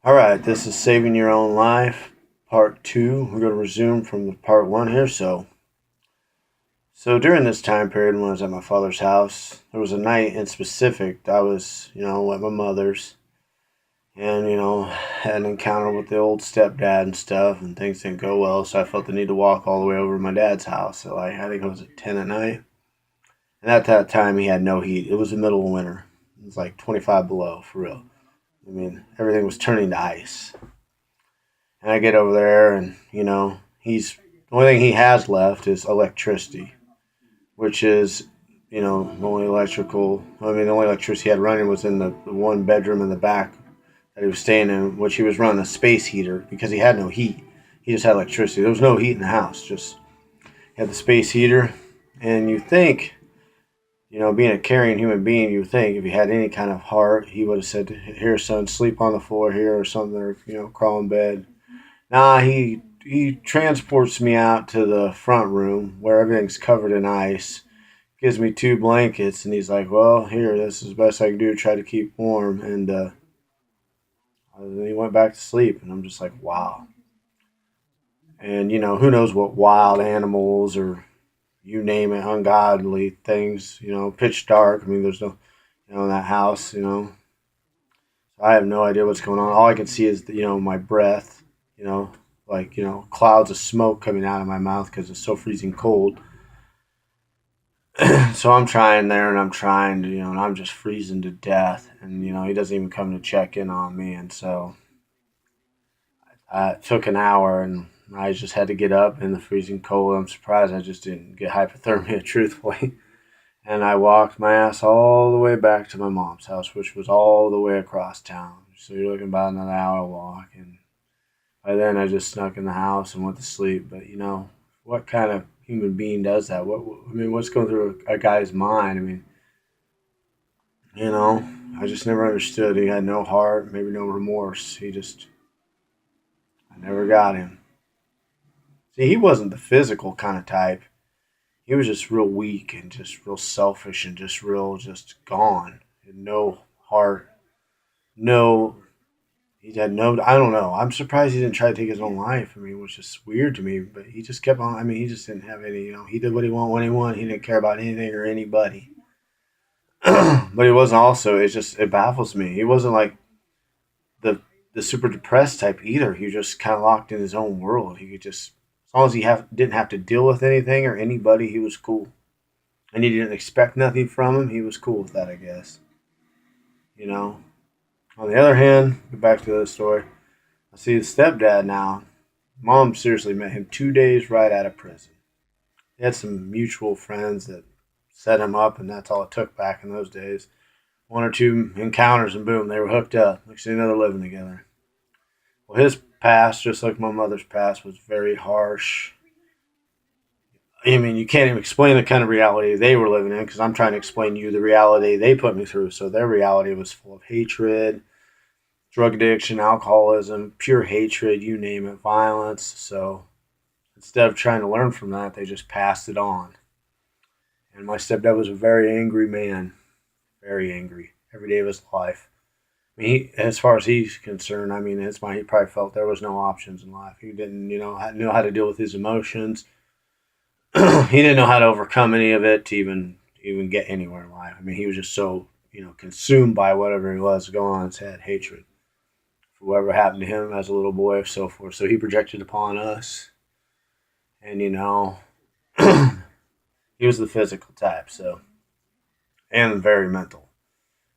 All right, this is Saving Your Own Life, part two. We're going to resume from the part one here. So during this time period when I was at my father's house, there was a night in specific I was, at my mother's and, had an encounter with the old stepdad and stuff, and things didn't go well. So I felt the need to walk all the way over to my dad's house. So, I think it was at 10 at night. And at that time, he had no heat. It was the middle of winter. It was like 25 below, for real. I mean, everything was turning to ice. And I get over there, and he's the only thing he has left is electricity, which is the only electrical. I mean, the only electricity he had running was in the one bedroom in the back that he was staying in, which he was running a space heater because he had no heat. He just had electricity. There was no heat in the house. Just he had the space heater, and you think. Being a caring human being, you would think if he had any kind of heart, he would have said, "Here, son, sleep on the floor here or something, or crawl in bed." Nah, he transports me out to the front room where everything's covered in ice. Gives me two blankets, and he's like, "Well, here, this is the best I can do to try to keep warm." And then he went back to sleep, and I'm just like, "Wow." And who knows what wild animals or you name it, ungodly things. Pitch dark. I mean, there's no, in that house. I have no idea what's going on. All I can see is my breath. You know, like clouds of smoke coming out of my mouth because it's so freezing cold. So I'm trying there, and I'm trying to and I'm just freezing to death. And he doesn't even come to check in on me. And so it took an hour, and I just had to get up in the freezing cold. I'm surprised I just didn't get hypothermia, truthfully. And I walked my ass all the way back to my mom's house, which was all the way across town. So you're looking about another hour walk, and by then I just snuck in the house and went to sleep. But what kind of human being does that? What's going through a guy's mind? You know, I just never understood. He had no heart, maybe no remorse. I never got him. See, he wasn't the physical kind of type. He was just real weak and just real selfish and just gone. Had no heart, no. He had no. I don't know. I'm surprised he didn't try to take his own life. It was just weird to me. But he just kept on. He just didn't have any. He did what he wanted when he wanted. He didn't care about anything or anybody. But he wasn't also. It baffles me. He wasn't like the the super depressed type either. He was just kind of locked in his own world. He could just as long as didn't have to deal with anything or anybody, he was cool. And he didn't expect nothing from him. He was cool with that, I guess. You know. On the other hand, go back to the story. I see his stepdad now. Mom seriously met him 2 days right out of prison. He had some mutual friends that set him up, and that's all it took back in those days. One or two encounters, and boom, they were hooked up. Next thing you know, they're living together. Well, his past, just like my mother's past, was very harsh. You can't even explain the kind of reality they were living in because I'm trying to explain to you the reality they put me through. So their reality was full of hatred, drug addiction, alcoholism, pure hatred, you name it, violence. So instead of trying to learn from that, they just passed it on. And my stepdad was a very angry man, very angry every day of his life. As far as he's concerned, he probably felt there was no options in life. He didn't, know how to deal with his emotions. He didn't know how to overcome any of it to even get anywhere in life. He was just so consumed by whatever he was going on in his head, hatred for whatever happened to him as a little boy, or so forth. So he projected upon us, and he was the physical type, so and very mental.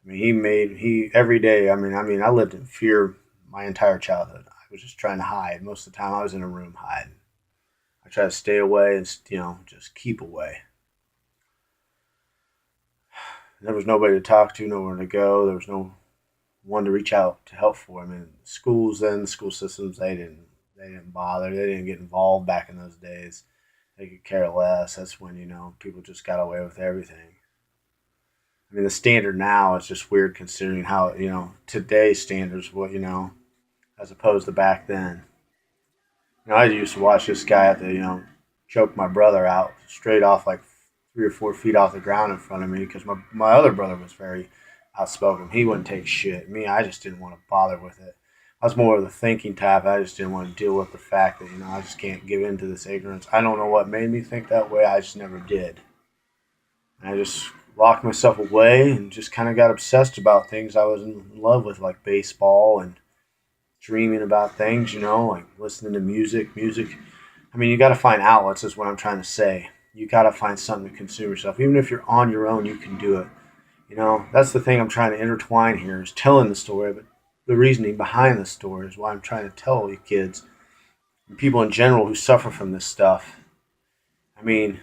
He every day. I lived in fear my entire childhood. I was just trying to hide. Most of the time, I was in a room hiding. I tried to stay away and just keep away. There was nobody to talk to, nowhere to go. There was no one to reach out to help for. Schools then, the school systems, they didn't bother. They didn't get involved back in those days. They could care less. That's when people just got away with everything. The standard now is just weird considering how today's standards what as opposed to back then. I used to watch this guy have to choke my brother out straight off like 3 or 4 feet off the ground in front of me because my other brother was very outspoken. He wouldn't take shit. Me, I just didn't want to bother with it. I was more of the thinking type. I just didn't want to deal with the fact that, I just can't give in to this ignorance. I don't know what made me think that way. I just never did. And I just locked myself away and just kind of got obsessed about things I was in love with, like baseball and dreaming about things, like listening to music. Music, I mean, you got to find outlets, is what I'm trying to say. You got to find something to consume yourself. Even if you're on your own, you can do it. That's the thing I'm trying to intertwine here, is telling the story, but the reasoning behind the story is why I'm trying to tell you kids and people in general who suffer from this stuff. I mean,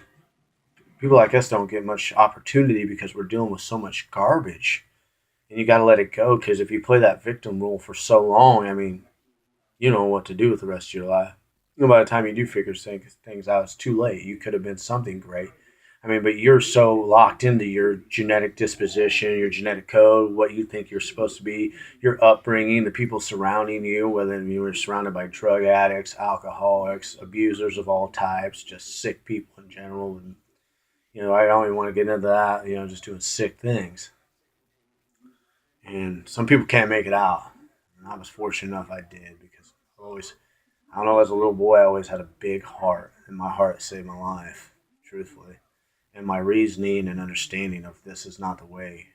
people like us don't get much opportunity because we're dealing with so much garbage. And you got to let it go, because if you play that victim role for so long, I mean, you don't know what to do with the rest of your life. By the time you do figure things out, it's too late. You could have been something great. I mean, but you're so locked into your genetic disposition, your genetic code, what you think you're supposed to be, your upbringing, the people surrounding you, whether you were surrounded by drug addicts, alcoholics, abusers of all types, just sick people in general. And, I don't even want to get into that, just doing sick things. And some people can't make it out. And I was fortunate enough I did, because I don't know, as a little boy, I always had a big heart, and my heart saved my life, truthfully. And my reasoning and understanding of this is not the way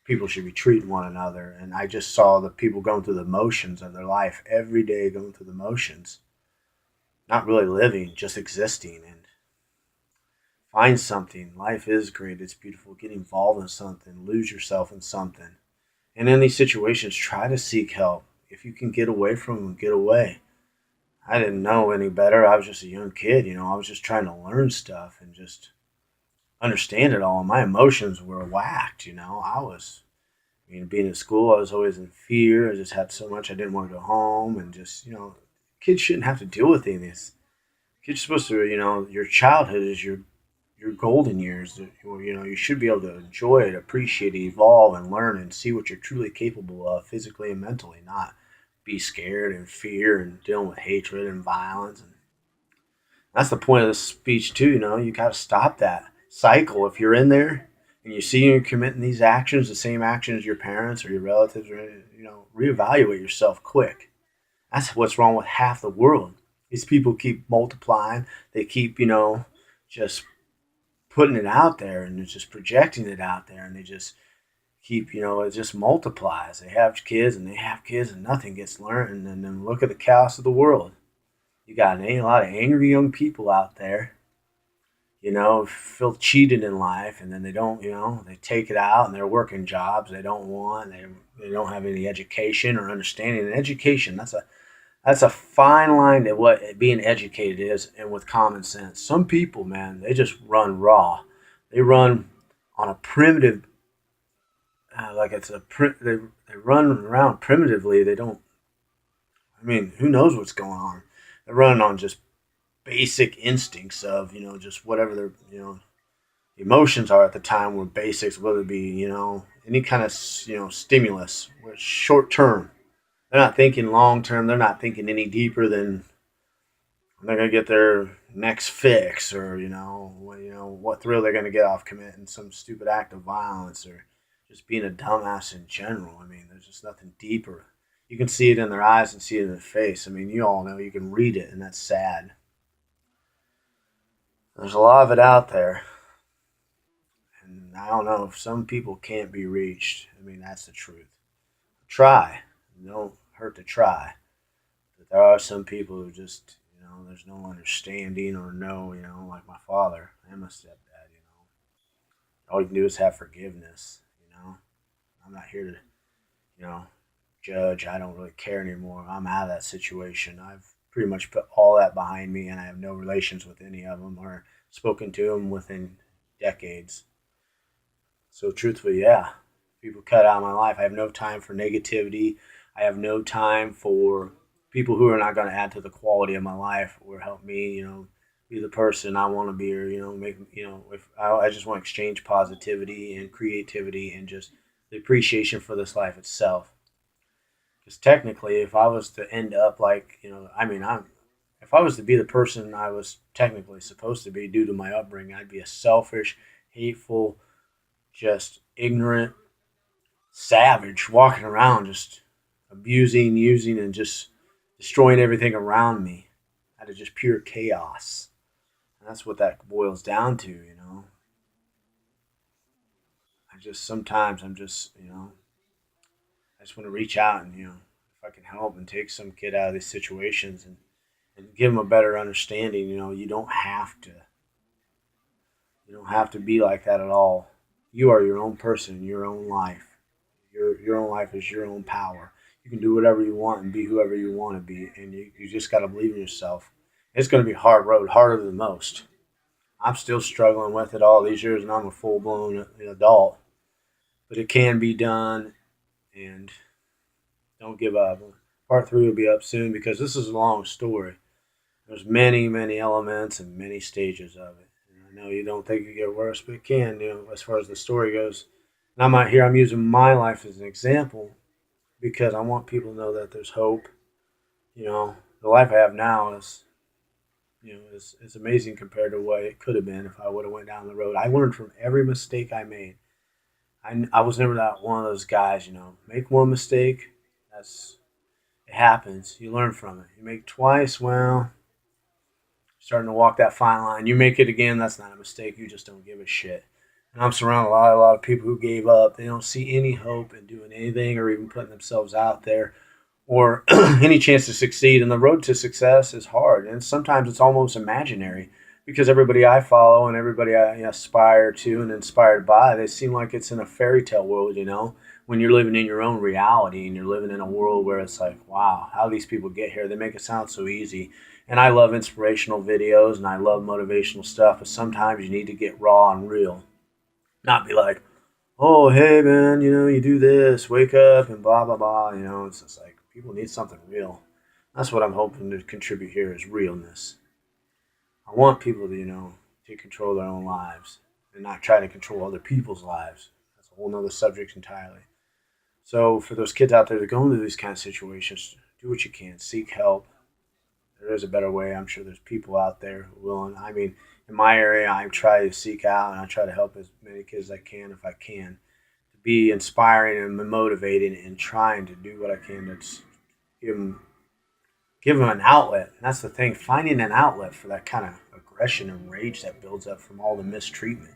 people should be treating one another. And I just saw the people going through the motions of their life every day, going through the motions, not really living, just existing. And find something. Life is great. It's beautiful. Get involved in something. Lose yourself in something. And in these situations, try to seek help. If you can get away from them, get away. I didn't know any better. I was just a young kid, I was just trying to learn stuff and just understand it all. My emotions were whacked, being in school, I was always in fear. I just had so much. I didn't want to go home, and just, kids shouldn't have to deal with any of this. Kids are supposed to, your childhood is your golden years. You should be able to enjoy it, appreciate it, evolve, and learn and see what you're truly capable of, physically and mentally, not be scared and fear and dealing with hatred and violence. And that's the point of this speech too. You got to stop that cycle. If you're in there and you see you're committing these actions, the same actions as your parents or your relatives, or reevaluate yourself quick. That's what's wrong with half the world. These people keep multiplying. They keep, just putting it out there, and it's just projecting it out there, and they just keep, it just multiplies. They have kids and they have kids, and nothing gets learned. And then look at the chaos of the world. You got a lot of angry young people out there, feel cheated in life, and then they don't, they take it out, and they're working jobs they don't want. They don't have any education or understanding. And education, that's a fine line to what being educated is, and with common sense. Some people, man, they just run raw. They run on a primitive, like it's they run around primitively. They don't. I mean, who knows what's going on? They're running on just basic instincts of, just whatever their, emotions are at the time, were basics, whether it be, any kind of, stimulus, where it's short term. They're not thinking long term. They're not thinking any deeper than they're gonna get their next fix, or what thrill they're gonna get off committing some stupid act of violence, or just being a dumbass in general. I mean, there's just nothing deeper. You can see it in their eyes and see it in their face. I mean, you all know, you can read it, and that's sad. There's a lot of it out there, and I don't know if some people can't be reached. I mean, that's the truth. Try. It don't hurt to try. But there are some people who just, there's no understanding, or no, like my father and my stepdad. All you can do is have forgiveness. I'm not here to, you know, judge. I don't really care anymore. I'm out of that situation. I've pretty much put all that behind me, and I have no relations with any of them, or spoken to them within decades. So truthfully, yeah, people cut out of my life. I have no time for negativity. I have no time for people who are not going to add to the quality of my life or help me, be the person I want to be, or make, if I just want to exchange positivity and creativity and just the appreciation for this life itself. Because technically, if I was to end up like, if I was to be the person I was technically supposed to be due to my upbringing, I'd be a selfish, hateful, just ignorant savage walking around just abusing, using, and just destroying everything around me out of just pure chaos. And that's what that boils down to, you know. I just sometimes I'm just, I just want to reach out and, if I can help and take some kid out of these situations and give them a better understanding, you don't have to be like that at all. You are your own person, your own life. Your own life is your own power. You can do whatever you want and be whoever you want to be, and you just got to believe in yourself. It's going to be a hard road, harder than most. I'm still struggling with it all these years, and I'm a full blown adult. But it can be done, and don't give up. Part three will be up soon because this is a long story. There's many, many elements and many stages of it. And I know you don't think it get worse, but it can, as far as the story goes. And I'm out here, I'm using my life as an example because I want people to know that there's hope. The life I have now is amazing compared to what it could have been if I would have went down the road. I learned from every mistake I made. I was never that one of those guys, make one mistake, it happens. You learn from it. You make twice, well, starting to walk that fine line. You make it again, that's not a mistake. You just don't give a shit. And I'm surrounded a lot of people who gave up. They don't see any hope in doing anything or even putting themselves out there or any chance to succeed. And the road to success is hard. And sometimes it's almost imaginary because everybody I follow and everybody I aspire to and inspired by, they seem like it's in a fairy tale world, when you're living in your own reality and you're living in a world where it's like, wow, how do these people get here? They make it sound so easy. And I love inspirational videos and I love motivational stuff, but sometimes you need to get raw and real. Not be like, oh, hey, man, you do this, wake up and blah, blah, blah. It's just like people need something real. That's what I'm hoping to contribute here is realness. I want people to, take control of their own lives and not try to control other people's lives. That's a whole nother subject entirely. So for those kids out there that go into these kind of situations, do what you can. Seek help. There is a better way. I'm sure there's people out there who will. I mean, in my area, I try to seek out and I try to help as many kids as I can if I can. To be inspiring and motivating and trying to do what I can to give them, give them an outlet. And that's the thing, finding an outlet for that kind of aggression and rage that builds up from all the mistreatment.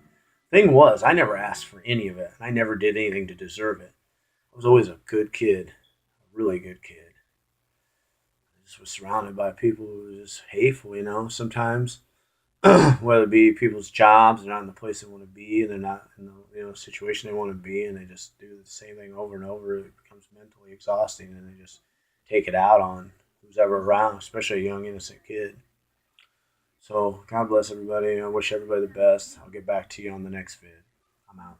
Thing was, I never asked for any of it. And I never did anything to deserve it. I was always a good kid, a really good kid. I just was surrounded by people who were just hateful, sometimes. Whether it be people's jobs, they're not in the place they want to be, and they're not in the situation they want to be, and they just do the same thing over and over. It becomes mentally exhausting, and they just take it out on who's ever around, especially a young innocent kid. So God bless everybody. I wish everybody the best. I'll get back to you on the next vid. I'm out.